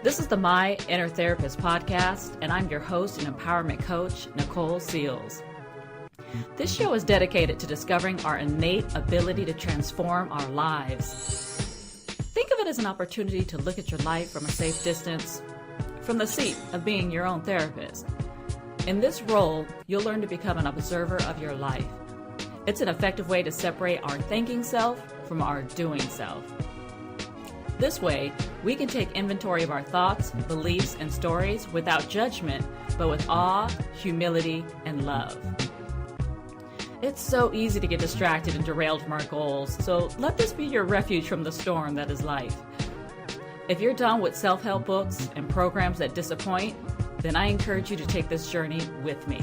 This is the My Inner Therapist podcast, and I'm your host and empowerment coach, Nikole Seals. This show is dedicated to discovering our innate ability to transform our lives. Think of it as an opportunity to look at your life from a safe distance, from the seat of being your own therapist. In this role, you'll learn to become an observer of your life. It's an effective way to separate our thinking self from our doing self. This way, we can take inventory of our thoughts, beliefs, and stories without judgment, but with awe, humility, and love. It's so easy to get distracted and derailed from our goals, so let this be your refuge from the storm that is life. If you're done with self-help books and programs that disappoint, then I encourage you to take this journey with me.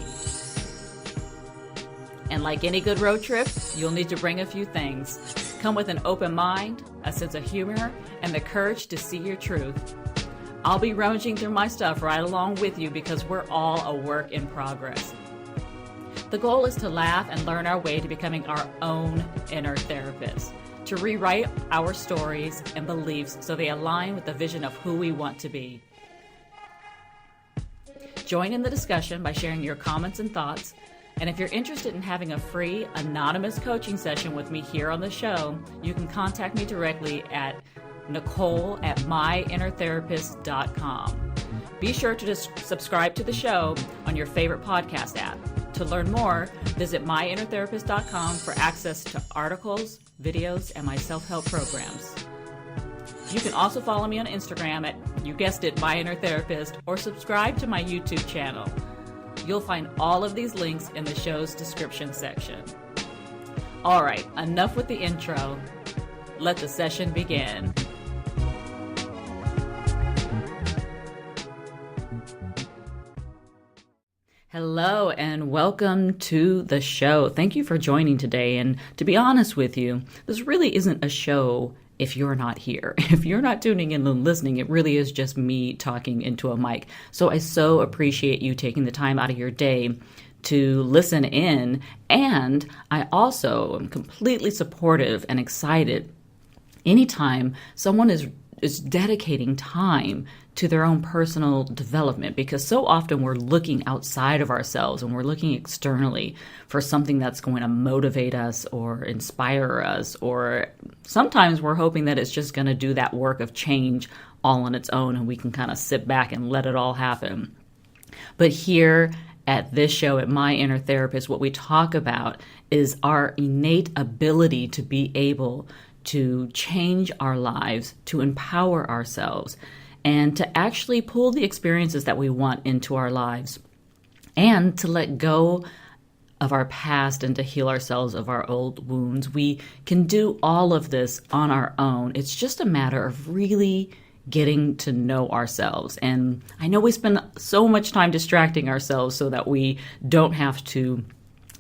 And like any good road trip, you'll need to bring a few things. Come with an open mind, a sense of humor, and the courage to see your truth. I'll be rummaging through my stuff right along with you because we're all a work in progress. The goal is to laugh and learn our way to becoming our own inner therapist, to rewrite our stories and beliefs so they align with the vision of who we want to be. Join in the discussion by sharing your comments and thoughts. And if you're interested in having a free, anonymous coaching session with me here on the show, you can contact me directly at Nikole@myinnertherapist.com. Be sure to subscribe to the show on your favorite podcast app. To learn more, visit myinnertherapist.com for access to articles, videos, and my self-help programs. You can also follow me on Instagram at, you guessed it, My Inner Therapist, or subscribe to my YouTube channel. You'll find all of these links in the show's description section. All right, enough with the intro. Let the session begin. Hello and welcome to the show. Thank you for joining today. And to be honest with you, this really isn't a show if you're not here. If you're not tuning in and listening, it really is just me talking into a mic. So I so appreciate you taking the time out of your day to listen in. And I also am completely supportive and excited anytime someone is dedicating time to their own personal development, because so often we're looking outside of ourselves and we're looking externally for something that's going to motivate us or inspire us, or sometimes we're hoping that it's just going to do that work of change all on its own and we can kind of sit back and let it all happen. But here at this show at My Inner Therapist, what we talk about is our innate ability to be able to change our lives, to empower ourselves, and to actually pull the experiences that we want into our lives, and to let go of our past and to heal ourselves of our old wounds. We can do all of this on our own. It's just a matter of really getting to know ourselves. And I know we spend so much time distracting ourselves so that we don't have to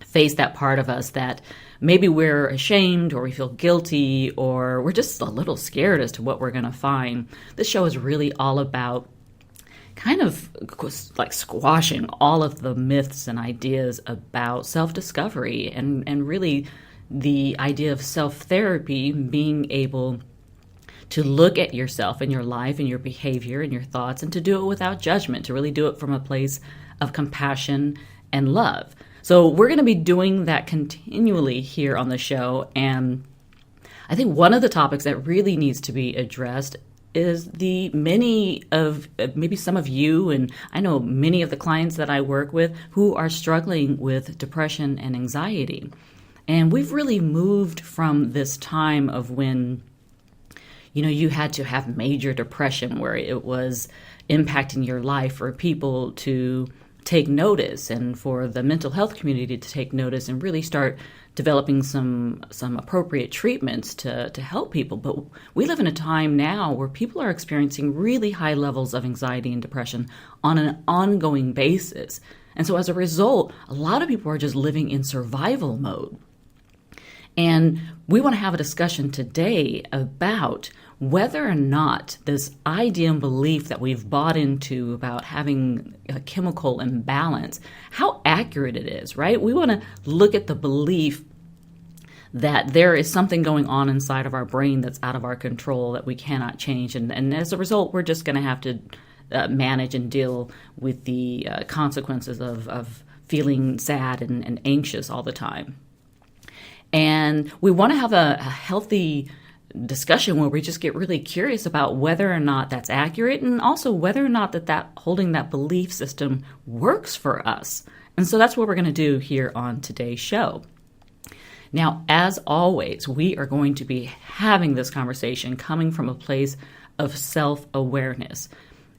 face that part of us that maybe we're ashamed or we feel guilty or we're just a little scared as to what we're going to find. This show is really all about kind of like squashing all of the myths and ideas about self-discovery and really the idea of self-therapy, being able to look at yourself and your life and your behavior and your thoughts and to do it without judgment, to really do it from a place of compassion and love. So we're going to be doing that continually here on the show. And I think one of the topics that really needs to be addressed is maybe some of you, and I know many of the clients that I work with who are struggling with depression and anxiety. And we've really moved from this time of when, you had to have major depression where it was impacting your life for people to take notice and for the mental health community to take notice and really start developing some appropriate treatments to help people. But we live in a time now where people are experiencing really high levels of anxiety and depression on an ongoing basis. And so as a result, a lot of people are just living in survival mode. And we want to have a discussion today about whether or not this idea and belief that we've bought into about having a chemical imbalance, how accurate it is, right? We want to look at the belief that there is something going on inside of our brain that's out of our control that we cannot change. And as a result, we're just going to have to manage and deal with the consequences of feeling sad and anxious all the time. And we want to have a healthy discussion where we just get really curious about whether or not that's accurate, and also whether or not that holding that belief system works for us. And so that's what we're going to do here on today's show. Now, as always, we are going to be having this conversation coming from a place of self-awareness.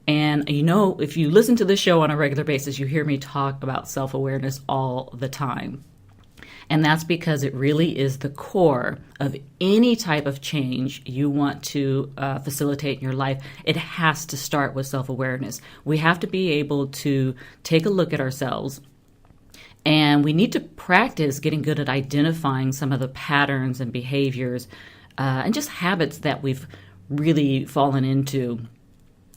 And if you listen to this show on a regular basis, you hear me talk about self-awareness all the time. And that's because it really is the core of any type of change you want to facilitate in your life. It has to start with self-awareness. We have to be able to take a look at ourselves, and we need to practice getting good at identifying some of the patterns and behaviors and just habits that we've really fallen into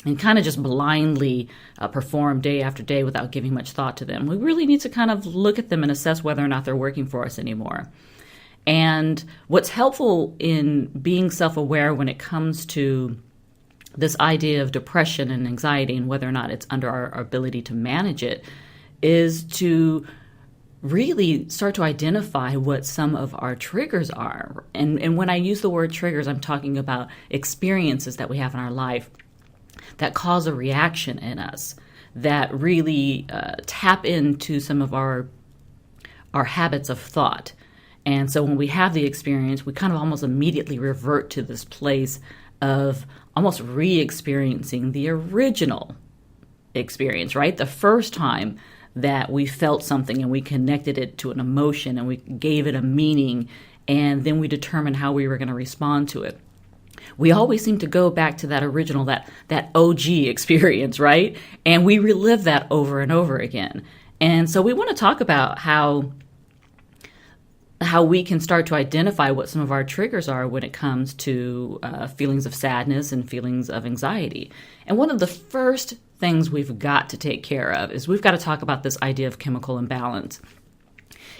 and kind of just blindly perform day after day without giving much thought to them. We really need to kind of look at them and assess whether or not they're working for us anymore. And what's helpful in being self-aware when it comes to this idea of depression and anxiety and whether or not it's under our ability to manage it is to really start to identify what some of our triggers are. And when I use the word triggers, I'm talking about experiences that we have in our life that cause a reaction in us, that really tap into some of our habits of thought. And so when we have the experience, we kind of almost immediately revert to this place of almost re-experiencing the original experience, right? The first time that we felt something and we connected it to an emotion and we gave it a meaning, and then we determined how we were going to respond to it. We always seem to go back to that original, that OG experience, right? And we relive that over and over again. And so we want to talk about how we can start to identify what some of our triggers are when it comes to feelings of sadness and feelings of anxiety. And one of the first things we've got to take care of is we've got to talk about this idea of chemical imbalance.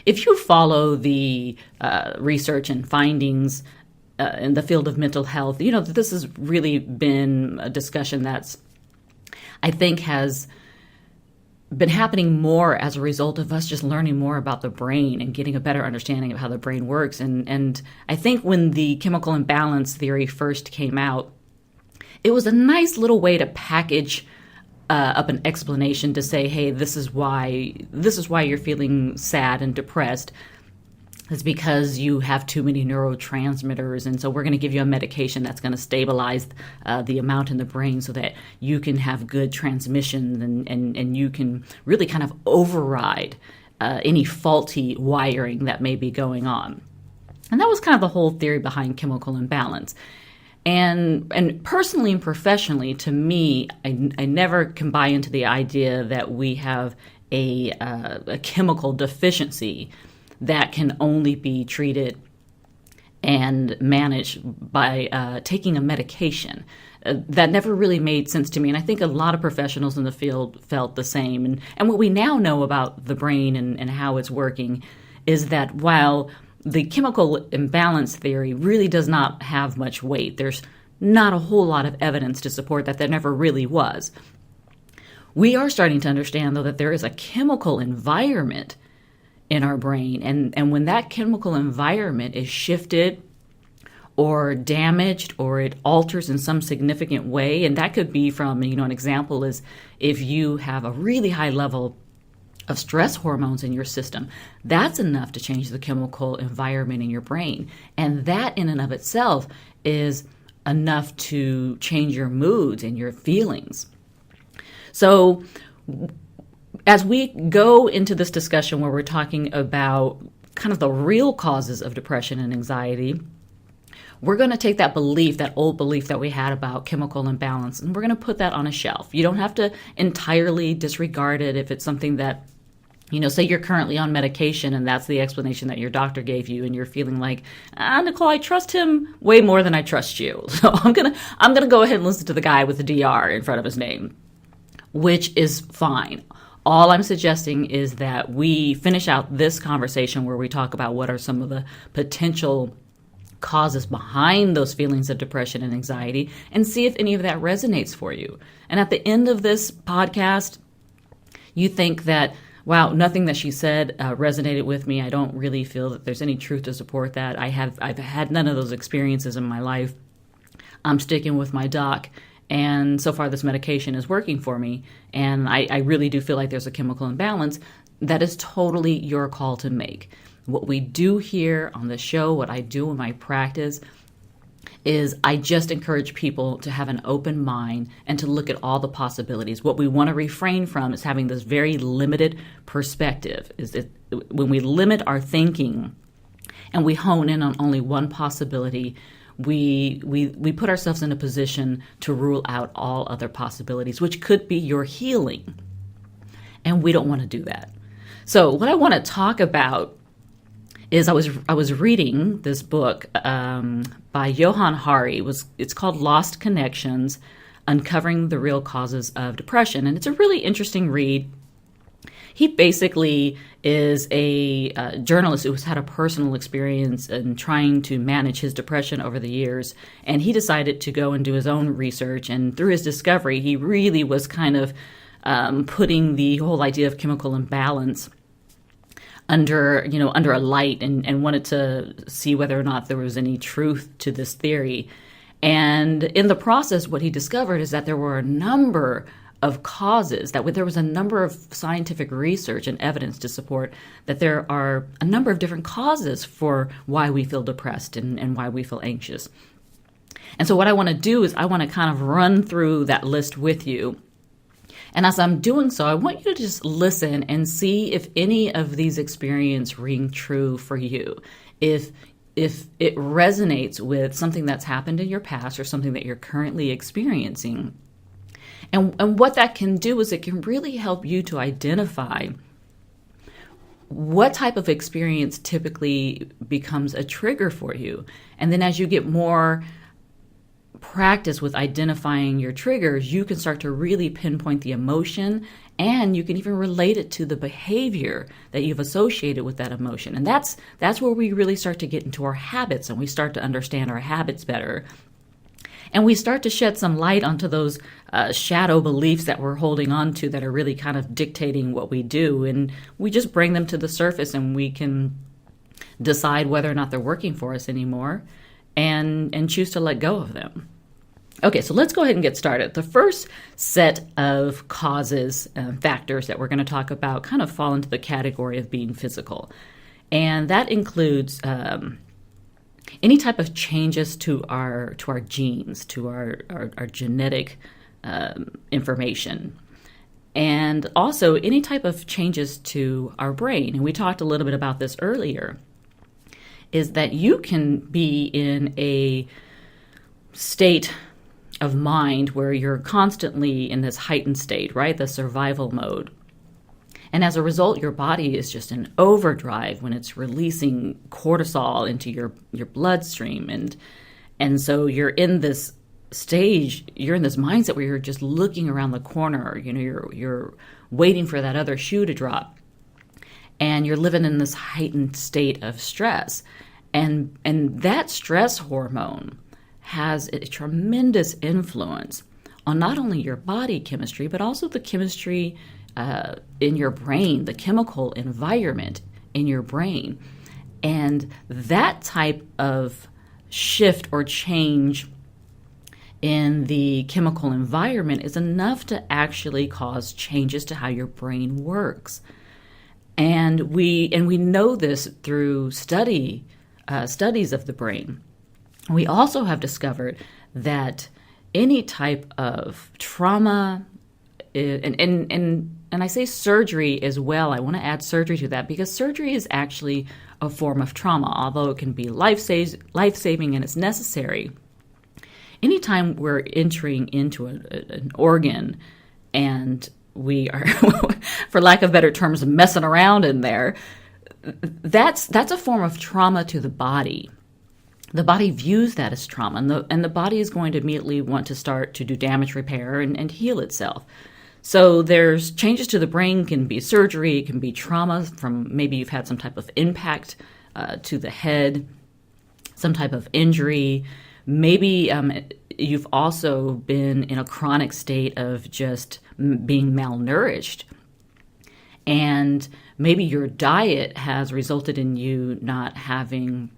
If you follow the research and findings in the field of mental health, this has really been a discussion that's, I think, has been happening more as a result of us just learning more about the brain and getting a better understanding of how the brain works. And I think when the chemical imbalance theory first came out, it was a nice little way to package up an explanation to say, hey, this is why you're feeling sad and depressed. It's because you have too many neurotransmitters, and so we're going to give you a medication that's going to stabilize the amount in the brain so that you can have good transmission and you can really kind of override any faulty wiring that may be going on. And that was kind of the whole theory behind chemical imbalance. And personally and professionally, to me, I never can buy into the idea that we have a chemical deficiency that can only be treated and managed by taking a medication. That never really made sense to me, and I think a lot of professionals in the field felt the same. And what we now know about the brain and how it's working is that while the chemical imbalance theory really does not have much weight, there's not a whole lot of evidence to support that. There never really was. We are starting to understand, though, that there is a chemical environment in our brain. And when that chemical environment is shifted or damaged or it alters in some significant way, and that could be from, an example is if you have a really high level of stress hormones in your system, that's enough to change the chemical environment in your brain. And that in and of itself is enough to change your moods and your feelings. So as we go into this discussion where we're talking about kind of the real causes of depression and anxiety, we're going to take that belief, that old belief that we had about chemical imbalance, and we're going to put that on a shelf. You don't have to entirely disregard it if it's something that, say you're currently on medication and that's the explanation that your doctor gave you and you're feeling like, Nikole, I trust him way more than I trust you. So I'm going to go ahead and listen to the guy with the DR in front of his name, which is fine. All I'm suggesting is that we finish out this conversation where we talk about what are some of the potential causes behind those feelings of depression and anxiety, and see if any of that resonates for you. And at the end of this podcast, you think that, wow, nothing that she said resonated with me. I don't really feel that there's any truth to support that. I've had none of those experiences in my life. I'm sticking with my doc, and so far this medication is working for me, and I really do feel like there's a chemical imbalance. That is totally your call to make. What we do here on the show, what I do in my practice, is I just encourage people to have an open mind and to look at all the possibilities. What we want to refrain from is having this very limited perspective. Is that when we limit our thinking and we hone in on only one possibility, we put ourselves in a position to rule out all other possibilities, which could be your healing. And we don't want to do that. So what I want to talk about is I was reading this book by Johann Hari. It's called Lost Connections, Uncovering the Real Causes of Depression. And it's a really interesting read. He basically is a journalist who's had a personal experience in trying to manage his depression over the years. And he decided to go and do his own research. And through his discovery, he really was kind of putting the whole idea of chemical imbalance under a light and wanted to see whether or not there was any truth to this theory. And in the process, what he discovered is that there were a number of causes, that there was a number of scientific research and evidence to support that there are a number of different causes for why we feel depressed and why we feel anxious. And so what I want to do is I want to kind of run through that list with you. And as I'm doing so, I want you to just listen and see if any of these experiences ring true for you. If it resonates with something that's happened in your past or something that you're currently experiencing. And what that can do is it can really help you to identify what type of experience typically becomes a trigger for you. And then as you get more practice with identifying your triggers, you can start to really pinpoint the emotion, and you can even relate it to the behavior that you've associated with that emotion. And that's where we really start to get into our habits, and we start to understand our habits better. And we start to shed some light onto those shadow beliefs that we're holding on to that are really kind of dictating what we do. And we just bring them to the surface, and we can decide whether or not they're working for us anymore and choose to let go of them. Okay, so let's go ahead and get started. The first set of causes, factors that we're going to talk about kind of fall into the category of being physical. And that includes any type of changes to our genes, to our genetic information. And also any type of changes to our brain. And we talked a little bit about this earlier, is that you can be in a state of mind where you're constantly in this heightened state, right? The survival mode. And as a result, your body is just in overdrive when it's releasing cortisol into your bloodstream. And so you're in this stage, you're in this mindset where you're just looking around the corner, you're waiting for that other shoe to drop. And you're living in this heightened state of stress. And that stress hormone has a tremendous influence on not only your body chemistry, but also the chemistry in your brain, the chemical environment in your brain. And that type of shift or change in the chemical environment is enough to actually cause changes to how your brain works. And we know this through studies of the brain. We also have discovered that any type of trauma, and I say surgery as well, I want to add surgery to that because surgery is actually a form of trauma, although it can be life-saving and it's necessary. Anytime we're entering into an organ and we are, for lack of better terms, messing around in there, that's a form of trauma to the body. The body views that as trauma, and the body is going to immediately want to start to do damage repair and heal itself. So there's changes to the brain, can be surgery, it can be trauma from maybe you've had some type of impact to the head, some type of injury. Maybe you've also been in a chronic state of just being malnourished. And maybe your diet has resulted in you not having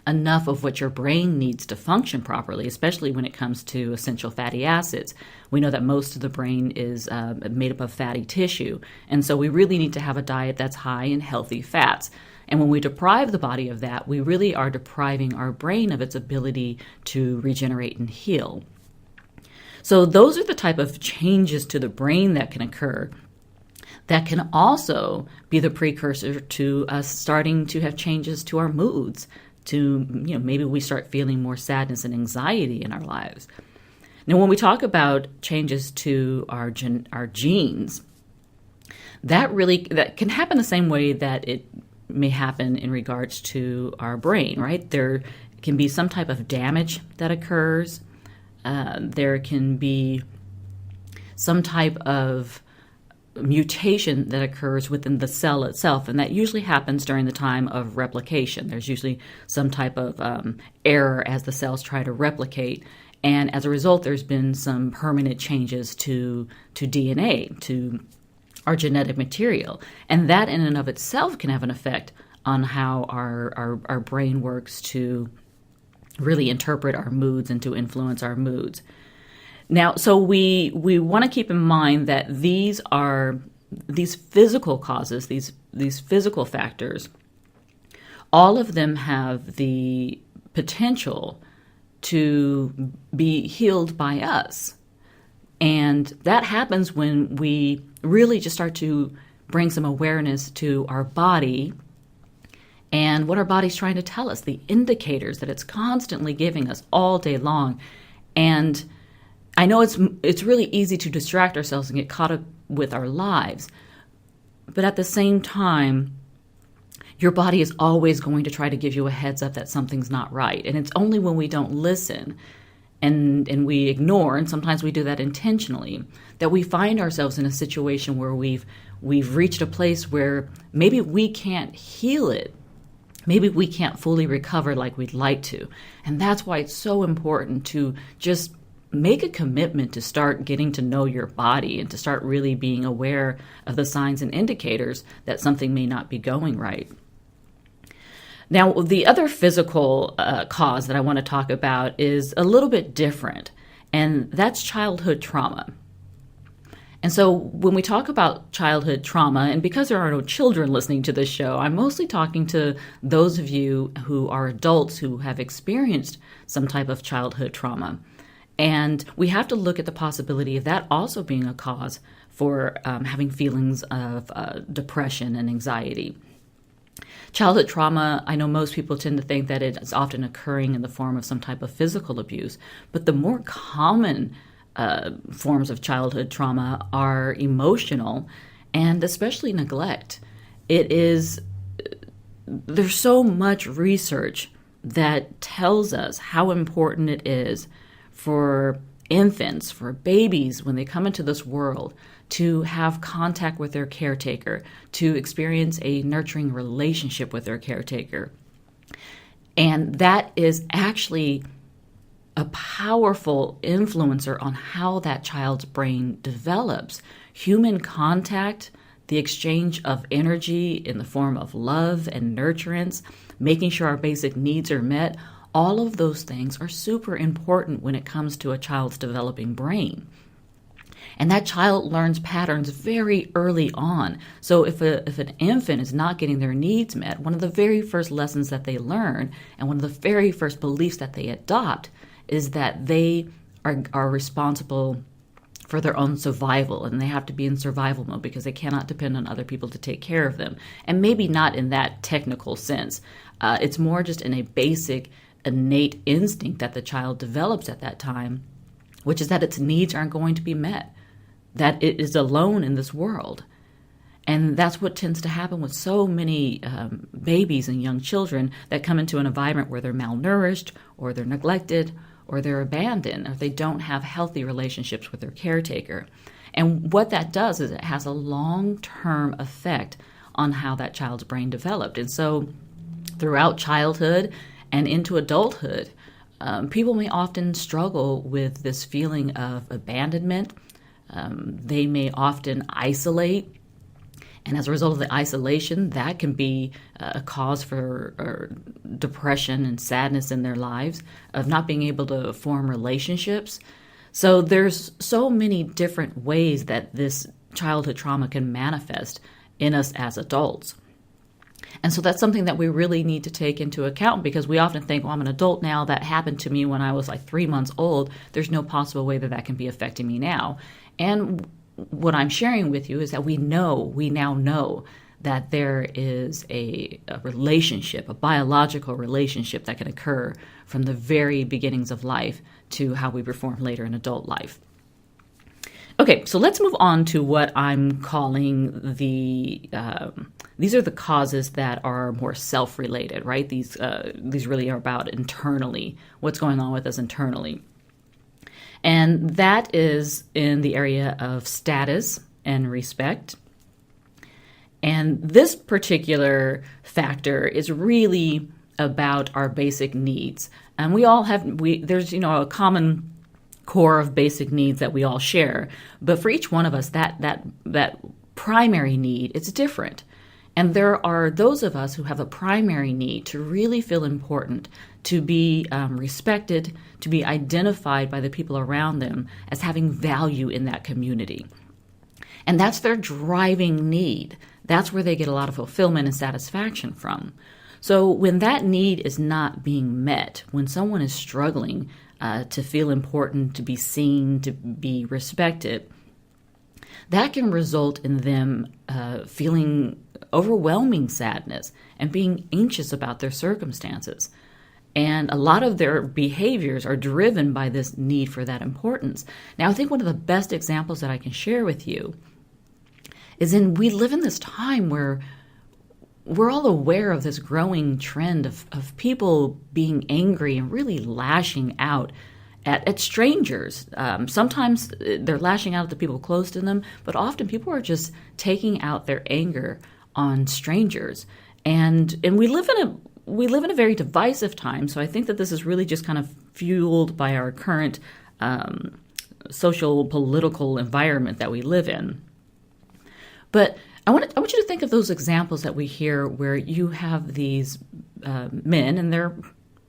enough of what your brain needs to function properly, especially when it comes to essential fatty acids. We know that most of the brain is made up of fatty tissue. And so we really need to have a diet that's high in healthy fats. And when we deprive the body of that, we really are depriving our brain of its ability to regenerate and heal. So those are the type of changes to the brain that can occur that can also be the precursor to us starting to have changes to our moods, to, maybe we start feeling more sadness and anxiety in our lives. Now, when we talk about changes to our genes, that can happen the same way that it may happen in regards to our brain, right? There can be some type of damage that occurs. There can be some type of mutation that occurs within the cell itself, and that usually happens during the time of replication. There's usually some type of error as the cells try to replicate, and as a result, there's been some permanent changes to DNA, to our genetic material, and that in and of itself can have an effect on how our brain works to really interpret our moods and to influence our moods. Now, so we want to keep in mind that these physical causes, these physical factors, all of them have the potential to be healed by us. And that happens when we really just start to bring some awareness to our body and what our body's trying to tell us, the indicators that it's constantly giving us all day long. And I know it's really easy to distract ourselves and get caught up with our lives, but at the same time, your body is always going to try to give you a heads up that something's not right. And it's only when we don't listen and we ignore, and sometimes we do that intentionally, that we find ourselves in a situation where we've reached a place where maybe we can't heal it. Maybe we can't fully recover like we'd like to. And that's why it's so important to just make a commitment to start getting to know your body and to start really being aware of the signs and indicators that something may not be going right. Now, the other physical cause that I want to talk about is a little bit different, and that's childhood trauma. And so when we talk about childhood trauma, and because there are no children listening to this show, I'm mostly talking to those of you who are adults who have experienced some type of childhood trauma. And we have to look at the possibility of that also being a cause for having feelings of depression and anxiety. Childhood trauma, I know most people tend to think that it is often occurring in the form of some type of physical abuse, but the more common forms of childhood trauma are emotional and especially neglect. There's so much research that tells us how important it is for infants, for babies, when they come into this world, to have contact with their caretaker, to experience a nurturing relationship with their caretaker. And that is actually a powerful influencer on how that child's brain develops. Human contact, the exchange of energy in the form of love and nurturance, making sure our basic needs are met, all of those things are super important when it comes to a child's developing brain. And that child learns patterns very early on. So if an infant is not getting their needs met, one of the very first lessons that they learn and one of the very first beliefs that they adopt is that they are responsible for their own survival, and they have to be in survival mode because they cannot depend on other people to take care of them. And maybe not in that technical sense. It's more just in a basic innate instinct that the child develops at that time, which is that its needs aren't going to be met, that it is alone in this world. And that's what tends to happen with so many babies and young children that come into an environment where they're malnourished or they're neglected or they're abandoned or they don't have healthy relationships with their caretaker. And what that does is it has a long-term effect on how that child's brain developed. And so throughout childhood and into adulthood, people may often struggle with this feeling of abandonment. They may often isolate. And as a result of the isolation, that can be a cause for depression and sadness in their lives, of not being able to form relationships. So there's so many different ways that this childhood trauma can manifest in us as adults. And so that's something that we really need to take into account, because we often think, well, I'm an adult now. That happened to me when I was like 3 months old. There's no possible way that that can be affecting me now. And what I'm sharing with you is that we now know that there is a relationship, a biological relationship that can occur from the very beginnings of life to how we perform later in adult life. Okay, so let's move on to what I'm calling these are the causes that are more self-related, right? These really are about internally, what's going on with us internally. And that is in the area of status and respect. And this particular factor is really about our basic needs. And there's a common core of basic needs that we all share. But for each one of us, that primary need, it's different. And there are those of us who have a primary need to really feel important, to be respected, to be identified by the people around them as having value in that community. And that's their driving need. That's where they get a lot of fulfillment and satisfaction from. So when that need is not being met, when someone is struggling to feel important, to be seen, to be respected, that can result in them feeling overwhelming sadness and being anxious about their circumstances. And a lot of their behaviors are driven by this need for that importance. Now, I think one of the best examples that I can share with you is we live in this time where we're all aware of this growing trend of people being angry and really lashing out at strangers. Sometimes they're lashing out at the people close to them, but often people are just taking out their anger on strangers. And we live in a very divisive time, so I think that this is really just kind of fueled by our current social political environment that we live in. But I want you to think of those examples that we hear where you have these men, and they're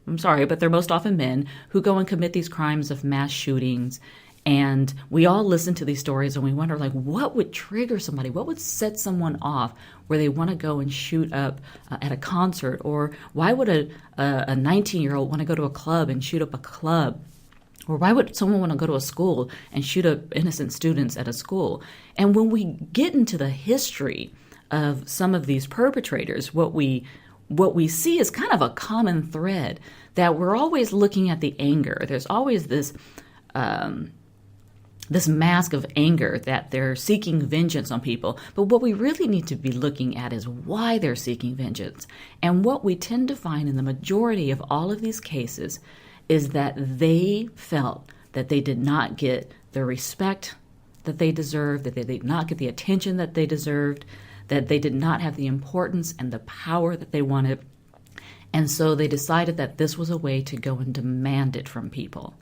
most often men, who go and commit these crimes of mass shootings. And we all listen to these stories and we wonder, like, what would trigger somebody? What would set someone off where they want to go and shoot up at a concert? Or why would a 19-year-old want to go to a club and shoot up a club? Or why would someone want to go to a school and shoot up innocent students at a school? And when we get into the history of some of these perpetrators, what we see is kind of a common thread, that we're always looking at the anger. There's always this mask of anger that they're seeking vengeance on people. But what we really need to be looking at is why they're seeking vengeance. And what we tend to find in the majority of all of these cases is that they felt that they did not get the respect that they deserved, that they did not get the attention that they deserved, that they did not have the importance and the power that they wanted. And so they decided that this was a way to go and demand it from people.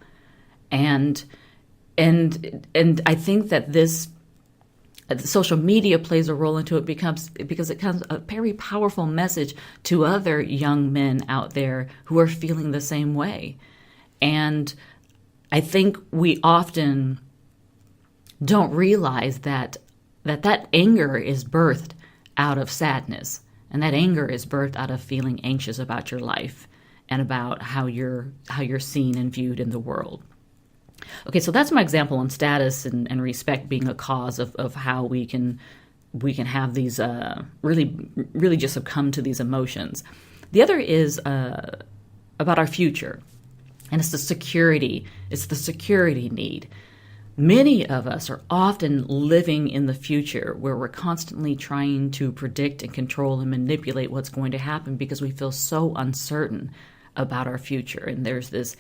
And I think that this social media plays a role into it because it becomes a very powerful message to other young men out there who are feeling the same way. And I think we often don't realize that anger is birthed out of sadness, and that anger is birthed out of feeling anxious about your life and about how you're seen and viewed in the world. Okay, so that's my example on status and respect being a cause of how we can have these really just succumb to these emotions. The other is about our future, and it's the security need. Many of us are often living in the future where we're constantly trying to predict and control and manipulate what's going to happen because we feel so uncertain about our future. And there's this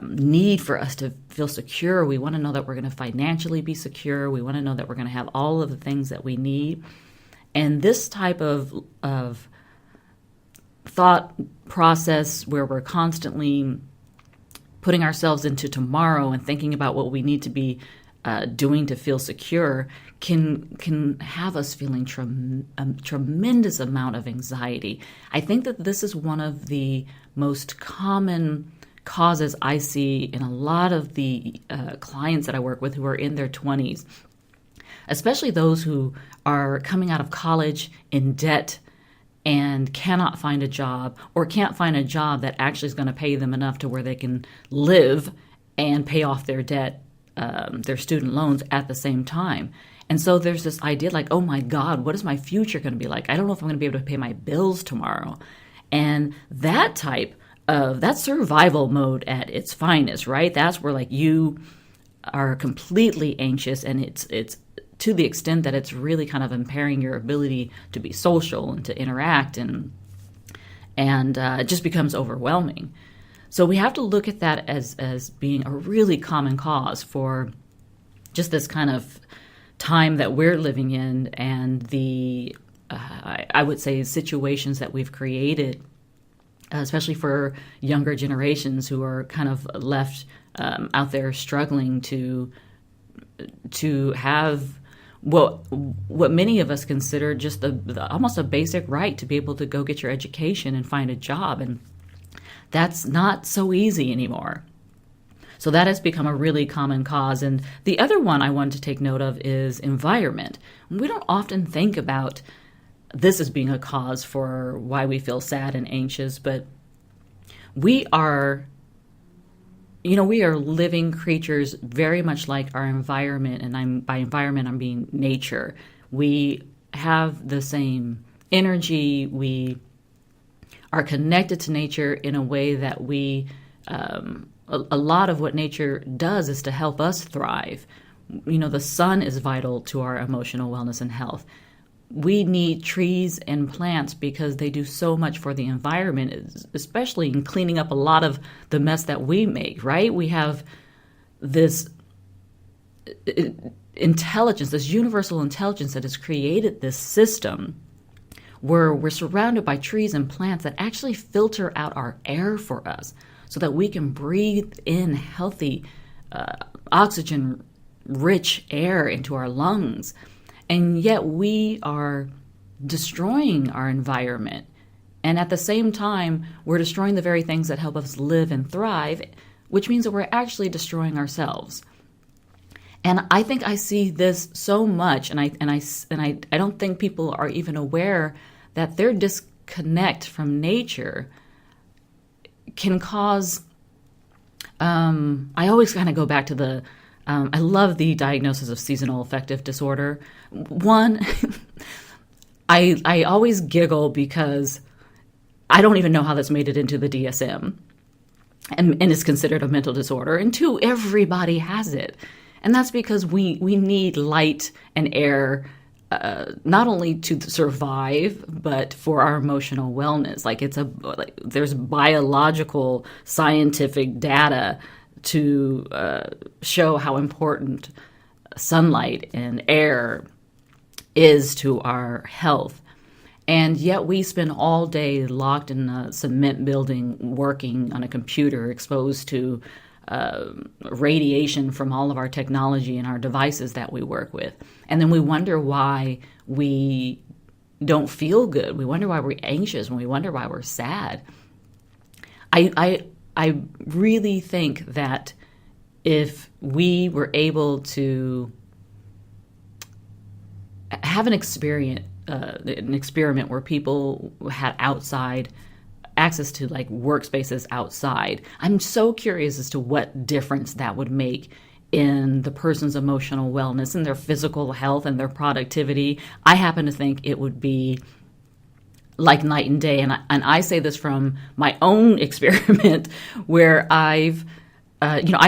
need for us to feel secure. We want to know that we're going to financially be secure. We want to know that we're going to have all of the things that we need. And this type of thought process where we're constantly putting ourselves into tomorrow and thinking about what we need to be doing to feel secure can have us feeling a tremendous amount of anxiety. I think that this is one of the most common causes I see in a lot of the clients that I work with who are in their 20s, especially those who are coming out of college in debt and cannot find a job, or can't find a job that actually is going to pay them enough to where they can live and pay off their debt, their student loans at the same time. And so there's this idea like, oh my God, what is my future going to be like? I don't know if I'm going to be able to pay my bills tomorrow. And that type of, that's survival mode at its finest, right? That's where like you are completely anxious, and it's to the extent that it's really kind of impairing your ability to be social and to interact, and it just becomes overwhelming. So we have to look at that as being a really common cause for just this kind of time that we're living in, and the I would say situations that we've created, especially for younger generations who are kind of left out there struggling to have what many of us consider just the almost a basic right to be able to go get your education and find a job. And that's not so easy anymore. So that has become a really common cause. And the other one I wanted to take note of is environment. We don't often think about this as being a cause for why we feel sad and anxious, but we are living creatures very much like our environment, and by environment I'm being nature. We have the same energy. We are connected to nature in a way that we a lot of what nature does is to help us thrive. The sun is vital to our emotional wellness and health. We need trees and plants because they do so much for the environment, especially in cleaning up a lot of the mess that we make, right? We have this intelligence, this universal intelligence that has created this system where we're surrounded by trees and plants that actually filter out our air for us so that we can breathe in healthy, oxygen-rich air into our lungs. And yet we are destroying our environment. And at the same time, we're destroying the very things that help us live and thrive, which means that we're actually destroying ourselves. And I think I see this so much, and I don't think people are even aware that their disconnect from nature can cause. I always kind of go back to I love the diagnosis of seasonal affective disorder. One, I always giggle because I don't even know how that's made it into the DSM and is considered a mental disorder. And two, everybody has it. And that's because we need light and air, not only to survive, but for our emotional wellness. There's biological, scientific data to show how important sunlight and air is to our health. And yet we spend all day locked in a cement building, working on a computer, exposed to radiation from all of our technology and our devices that we work with. And then we wonder why we don't feel good. We wonder why we're anxious, and we wonder why we're sad. I really think that if we were able to have an experiment where people had outside access to like workspaces outside, I'm so curious as to what difference that would make in the person's emotional wellness and their physical health and their productivity. I happen to think it would be like night and day. And I say this from my own experiment where I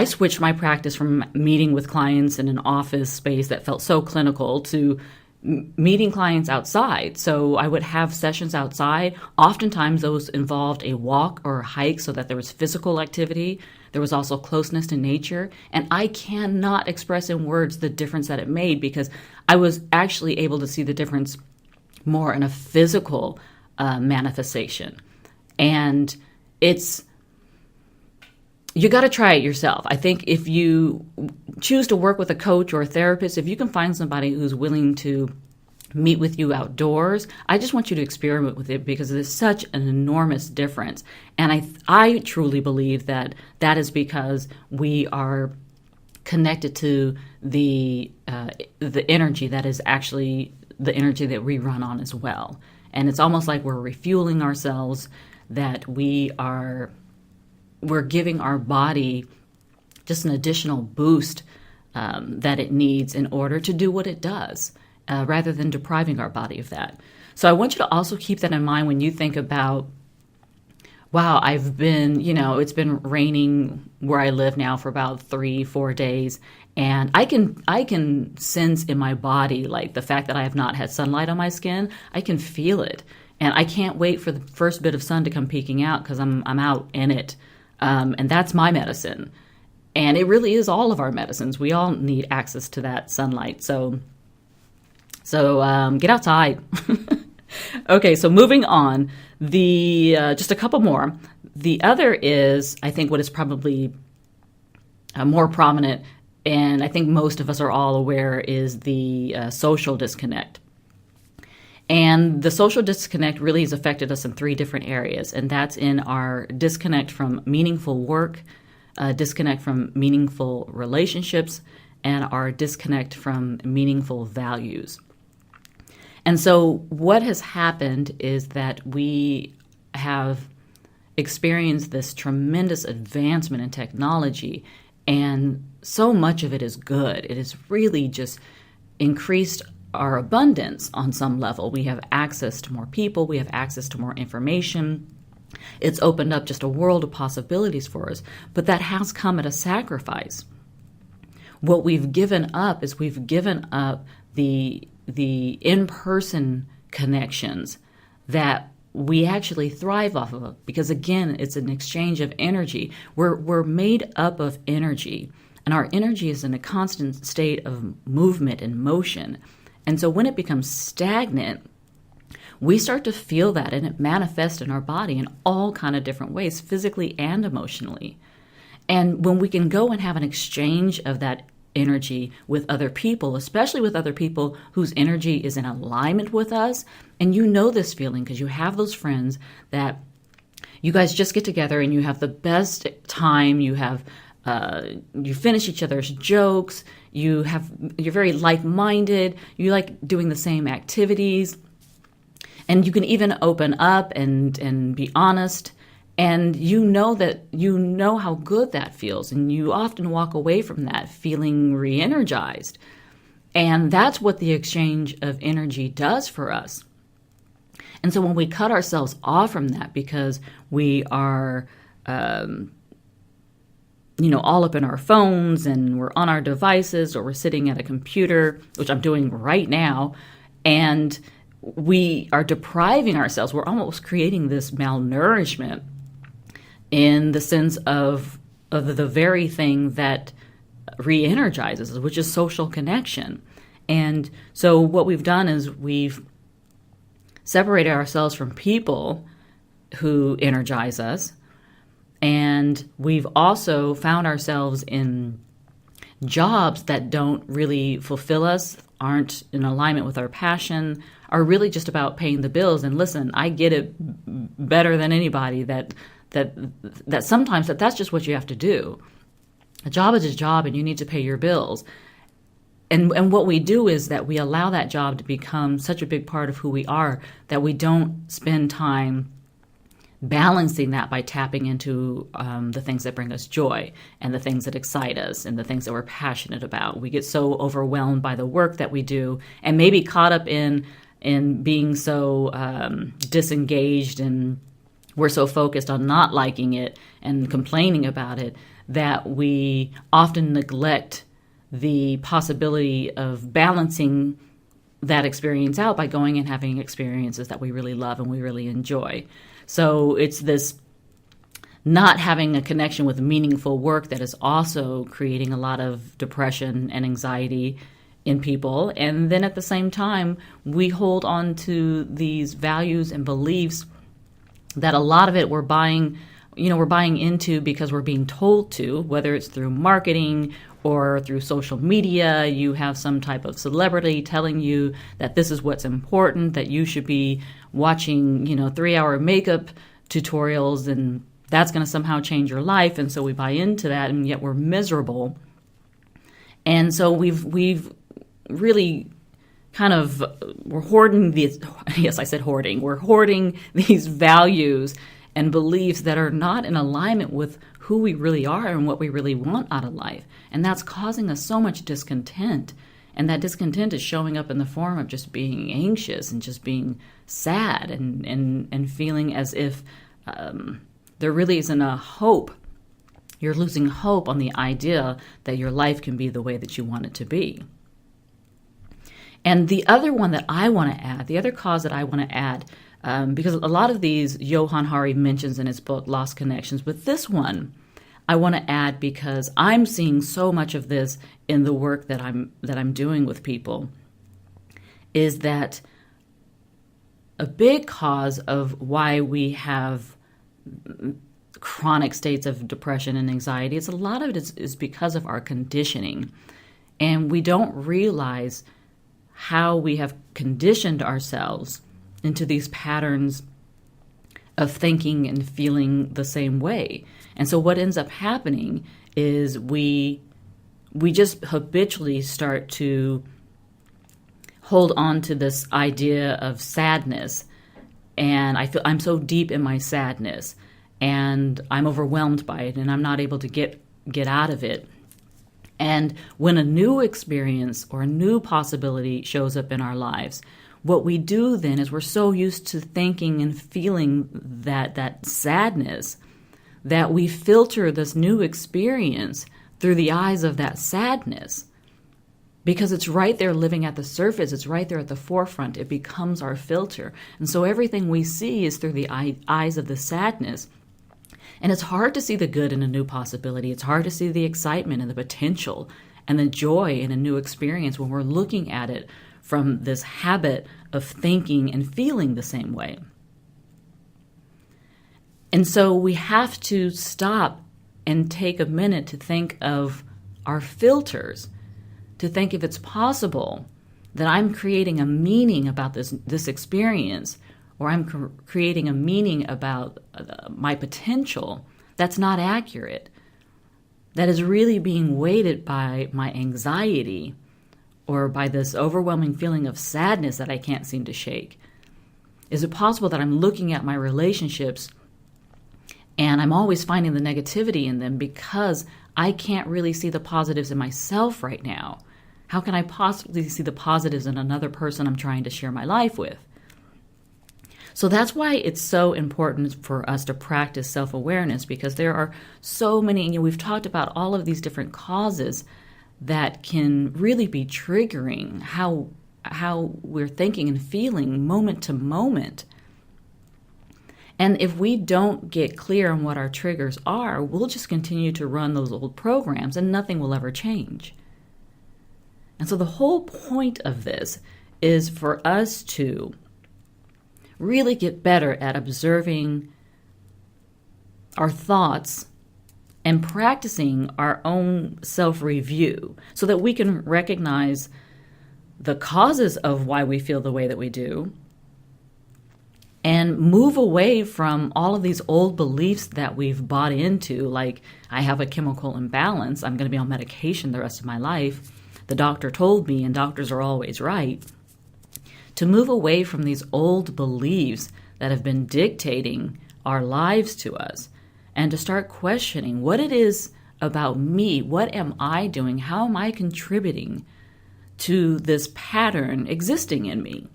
switched my practice from meeting with clients in an office space that felt so clinical to meeting clients outside. So I would have sessions outside. Oftentimes those involved a walk or a hike so that there was physical activity. There was also closeness to nature. And I cannot express in words the difference that it made, because I was actually able to see the difference more in a physical manifestation. And you got to try it yourself. I think if you choose to work with a coach or a therapist, if you can find somebody who's willing to meet with you outdoors, I just want you to experiment with it, because there's such an enormous difference. And I truly believe that is because we are connected to the energy that is actually the energy that we run on as well. And it's almost like we're refueling ourselves, that we're giving our body just an additional boost that it needs in order to do what it does, rather than depriving our body of that. So I want you to also keep that in mind when you think about, wow, it's been raining where I live now for about 3-4 days. And I can sense in my body, like the fact that I have not had sunlight on my skin, I can feel it. And I can't wait for the first bit of sun to come peeking out, because I'm out in it. And that's my medicine. And it really is all of our medicines. We all need access to that sunlight. So get outside. Okay, so moving on. Just a couple more. The other is, I think, what is probably more prominent, and I think most of us are all aware, is the social disconnect. And the social disconnect really has affected us in 3 different areas, and that's in our disconnect from meaningful work, disconnect from meaningful relationships, and our disconnect from meaningful values. And so what has happened is that we have experienced this tremendous advancement in technology, and so much of it is good. It has really just increased our abundance on some level. We have access to more people. We have access to more information. It's opened up just a world of possibilities for us, but that has come at a sacrifice. What we've given up is we've given up the in-person connections that we actually thrive off of, because again, it's an exchange of energy. We're made up of energy, and our energy is in a constant state of movement and motion. And so when it becomes stagnant, we start to feel that, and it manifests in our body in all kind of different ways, physically and emotionally. And when we can go and have an exchange of that energy with other people, especially with other people whose energy is in alignment with us, and you know this feeling because you have those friends that you guys just get together and you have the best time, you finish each other's jokes, you're very like-minded, you like doing the same activities, and you can even open up and be honest. And you know how good that feels, and you often walk away from that feeling re-energized. And that's what the exchange of energy does for us. And so when we cut ourselves off from that because we are, all up in our phones and we're on our devices, or we're sitting at a computer, which I'm doing right now, and we are depriving ourselves, we're almost creating this malnourishment in the sense of the very thing that re-energizes us, which is social connection. And so what we've done is we've separated ourselves from people who energize us, and we've also found ourselves in jobs that don't really fulfill us, aren't in alignment with our passion, are really just about paying the bills. And listen, I get it better than anybody that sometimes that's just what you have to do. A job is a job, and you need to pay your bills. And what we do is that we allow that job to become such a big part of who we are that we don't spend time balancing that by tapping into the things that bring us joy, and the things that excite us, and the things that we're passionate about. We get so overwhelmed by the work that we do, and maybe caught up in being so disengaged, and we're so focused on not liking it and complaining about it that we often neglect the possibility of balancing that experience out by going and having experiences that we really love and we really enjoy. So it's this not having a connection with meaningful work that is also creating a lot of depression and anxiety in people. And then at the same time, we hold on to these values and beliefs that a lot of it we're buying into because we're being told to, whether it's through marketing or through social media. You have some type of celebrity telling you that this is what's important, that you should be watching, 3-hour makeup tutorials, and that's going to somehow change your life. And so we buy into that, and yet we're miserable. And so we've really we're hoarding these, yes, I said hoarding. We're hoarding these values and beliefs that are not in alignment with who we really are and what we really want out of life. And that's causing us so much discontent. And that discontent is showing up in the form of just being anxious and just being sad and feeling as if there really isn't a hope. You're losing hope on the idea that your life can be the way that you want it to be. And the other one that I want to add, the other cause that I want to add, because a lot of these Johann Hari mentions in his book, Lost Connections, but this one I want to add because I'm seeing so much of this in the work that I'm doing with people, is that a big cause of why we have chronic states of depression and anxiety is a lot of it is because of our conditioning. And we don't realize how we have conditioned ourselves into these patterns of thinking and feeling the same way. And so what ends up happening is we just habitually start to hold on to this idea of sadness. And I feel I'm so deep in my sadness and I'm overwhelmed by it and I'm not able to get out of it. And when a new experience or a new possibility shows up in our lives, what we do then is we're so used to thinking and feeling that sadness that we filter this new experience through the eyes of that sadness. Because it's right there living at the surface, it's right there at the forefront, it becomes our filter. And so everything we see is through the eyes of the sadness. And it's hard to see the good in a new possibility. It's hard to see the excitement and the potential and the joy in a new experience when we're looking at it from this habit of thinking and feeling the same way. And so we have to stop and take a minute to think of our filters, to think if it's possible that I'm creating a meaning about this experience, or I'm creating a meaning about my potential that's not accurate, that is really being weighted by my anxiety or by this overwhelming feeling of sadness that I can't seem to shake. Is it possible that I'm looking at my relationships and I'm always finding the negativity in them because I can't really see the positives in myself right now? How can I possibly see the positives in another person I'm trying to share my life with? So that's why it's so important for us to practice self-awareness, because there are so many, we've talked about all of these different causes that can really be triggering how we're thinking and feeling moment to moment. And if we don't get clear on what our triggers are, we'll just continue to run those old programs and nothing will ever change. And so the whole point of this is for us to really get better at observing our thoughts and practicing our own self-review so that we can recognize the causes of why we feel the way that we do and move away from all of these old beliefs that we've bought into, like I have a chemical imbalance, I'm going to be on medication the rest of my life, the doctor told me, and doctors are always right. To move away from these old beliefs that have been dictating our lives to us and to start questioning what it is about me. What am I doing? How am I contributing to this pattern existing in me?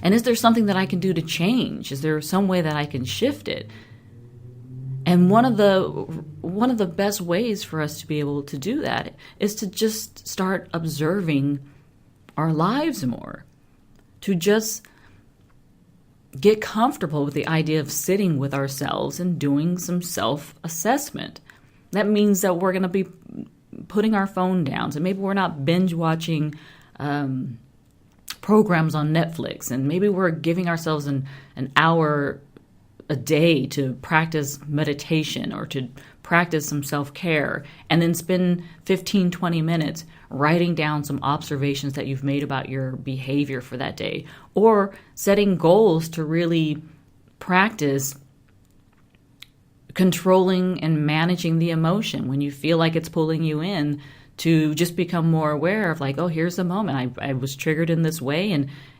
And is there something that I can do to change? Is there some way that I can shift it? And one of the best ways for us to be able to do that is to just start observing our lives more. To just get comfortable with the idea of sitting with ourselves and doing some self-assessment. That means that we're going to be putting our phone down. So maybe we're not binge watching programs on Netflix, and maybe we're giving ourselves an hour a day to practice meditation or to practice some self-care, and then spend 15, 20 minutes writing down some observations that you've made about your behavior for that day, or setting goals to really practice controlling and managing the emotion when you feel like it's pulling you in, to just become more aware of like, oh, here's the moment I was triggered in this way,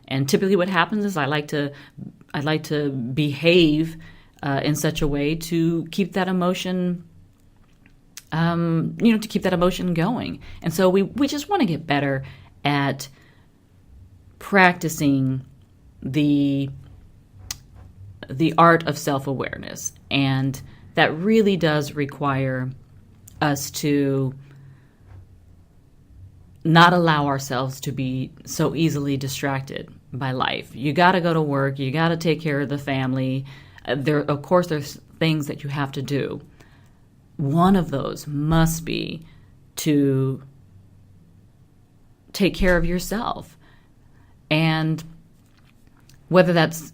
and typically what happens is I like to behave in such a way to keep that emotion to keep that emotion going. And so we just want to get better at practicing the art of self-awareness, and that really does require us to not allow ourselves to be so easily distracted by life. You got to go to work. You got to take care of the family. Of course, there's things that you have to do. One of those must be to take care of yourself. And whether that's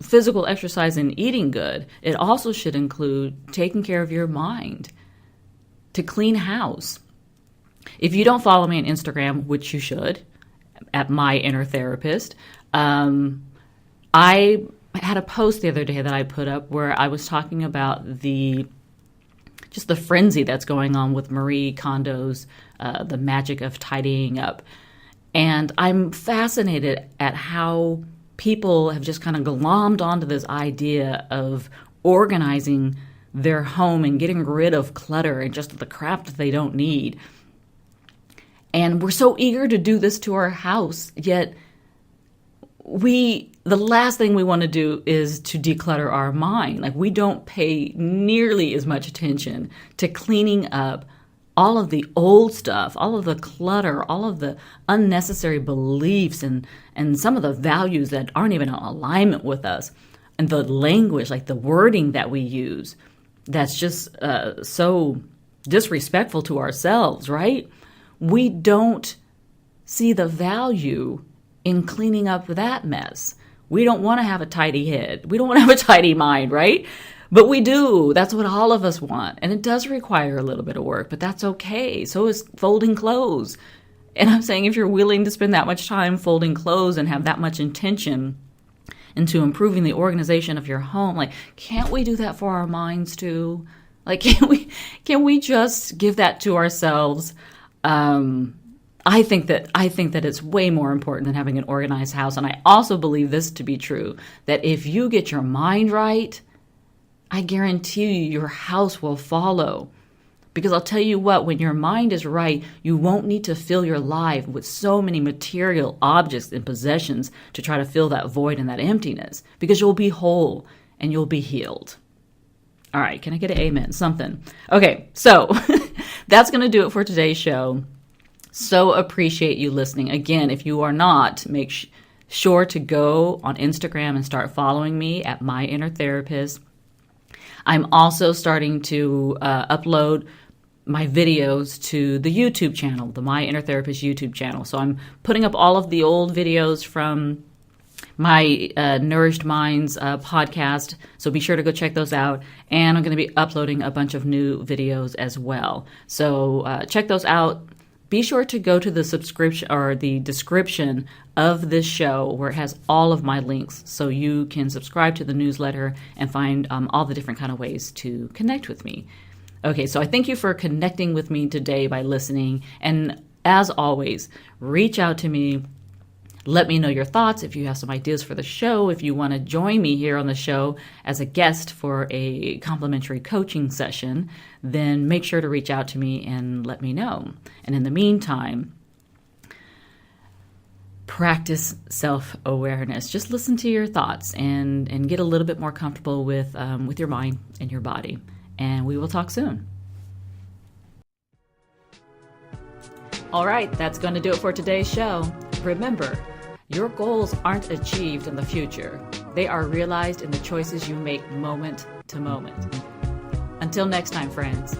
physical exercise and eating good, it also should include taking care of your mind, to clean house. If you don't follow me on Instagram, which you should, at My Inner Therapist, I had a post the other day that I put up where I was talking about the frenzy that's going on with Marie Kondo's The Magic of Tidying Up. And I'm fascinated at how people have just kind of glommed onto this idea of organizing their home and getting rid of clutter and just the crap that they don't need. And we're so eager to do this to our house, yet the last thing we want to do is to declutter our mind. Like, we don't pay nearly as much attention to cleaning up all of the old stuff, all of the clutter, all of the unnecessary beliefs and some of the values that aren't even in alignment with us. And the language, like the wording that we use, that's just so disrespectful to ourselves, right? We don't see the value in cleaning up that mess. We don't want to have a tidy head. We don't want to have a tidy mind, right? But we do. That's what all of us want. And it does require a little bit of work, but that's okay. So is folding clothes. And I'm saying, if you're willing to spend that much time folding clothes and have that much intention into improving the organization of your home, like, can't we do that for our minds too? Like, can we just give that to ourselves? I think that it's way more important than having an organized house. And I also believe this to be true, that if you get your mind right, I guarantee you your house will follow. Because I'll tell you what, when your mind is right, you won't need to fill your life with so many material objects and possessions to try to fill that void and that emptiness, because you'll be whole and you'll be healed. All right, can I get an amen? Something. Okay, so that's going to do it for today's show. So appreciate you listening. Again, if you are not, make sure to go on Instagram and start following me at My Inner Therapist. I'm also starting to upload my videos to the YouTube channel, the My Inner Therapist YouTube channel. So I'm putting up all of the old videos from my Nourished Minds podcast. So be sure to go check those out. And I'm going to be uploading a bunch of new videos as well. So check those out. Be sure to go to the subscription or the description of this show where it has all of my links, so you can subscribe to the newsletter and find all the different kind of ways to connect with me. Okay, so I thank you for connecting with me today by listening. And as always, reach out to me. Let me know your thoughts. If you have some ideas for the show, if you want to join me here on the show as a guest for a complimentary coaching session, then make sure to reach out to me and let me know. And in the meantime, practice self-awareness. Just listen to your thoughts and get a little bit more comfortable with your mind and your body. And we will talk soon. All right, that's going to do it for today's show. Remember, Your goals aren't achieved in the future. They are realized in the choices you make moment to moment. Until next time, friends.